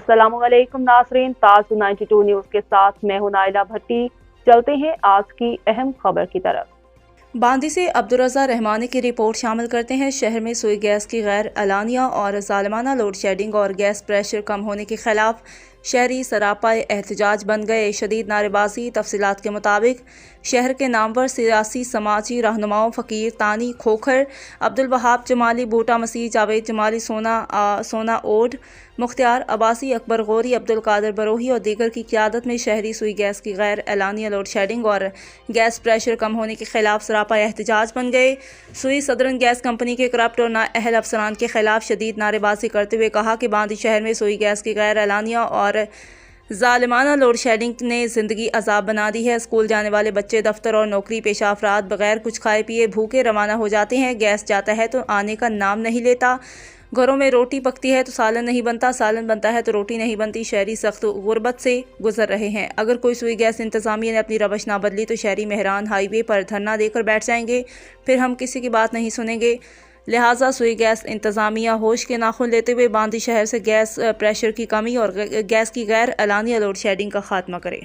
अस्सलाम वालेकुम नाज़रीन, ताज़ 92 न्यूज़ के साथ मैं हूं नाइला भट्टी। चलते हैं आज की अहम खबर की तरफ। बांदी से अब्दुर्रज़्ज़ाक रहमानी की रिपोर्ट शामिल करते हैं। शहर में सुई गैस की गैर एलानिया और ज़ालिमाना लोड शेडिंग और गैस प्रेशर कम होने के खिलाफ शहरी सरापा एहतजाज बन गए। शदीद नारेबाजी। तफसीलात के मुताबिक शहर के नामवर सियासी समाजी रहनुमाओं फ़कीर तानी खोखर, अब्दुल वहाब जमाली, बूटा मसीह, जावेद जमाली, सोना ओड, मुख्तियार अब्बासी, अकबर गौरी, अब्दुल कादिर बरोही और दीगर की क़यादत में शहरी सुई गैस की गैर एलानिया लोड शेडिंग और गैस प्रेशर कम होने के खिलाफ सरापा एहतजाज बन गए। सुई सदरन गैस कंपनी के करप्ट और नाअहल अफसरान के खिलाफ शदीद नारेबाजी करते हुए कहा कि बांदी शहर में सुई गैस की गैर एलानिया और ज़ालिमाना लोड शेडिंग ने ज़िंदगी अजाब बना दी है। स्कूल जाने वाले बच्चे, दफ्तर और नौकरी पेशा अफराद बगैर कुछ खाए पिए भूखे रवाना हो जाते हैं। गैस जाता है तो आने का नाम नहीं लेता। घरों में रोटी पकती है तो सालन नहीं बनता, सालन बनता है तो रोटी नहीं बनती। शहरी सख्त गुर्बत से गुजर रहे हैं। अगर कोई सुई गैस इंतज़ामिया ने अपनी रवश ना बदली तो शहरी मेहरान हाईवे पर धरना देकर बैठ जाएंगे। फिर हम किसी की बात नहीं सुनेंगे। लिहाजा सुई गैस इंतज़ामिया होश के नाखुन लेते हुए बांदी शहर से गैस प्रेशर की कमी और गैस की गैर एलानिया लोड शेडिंग का खात्मा करे।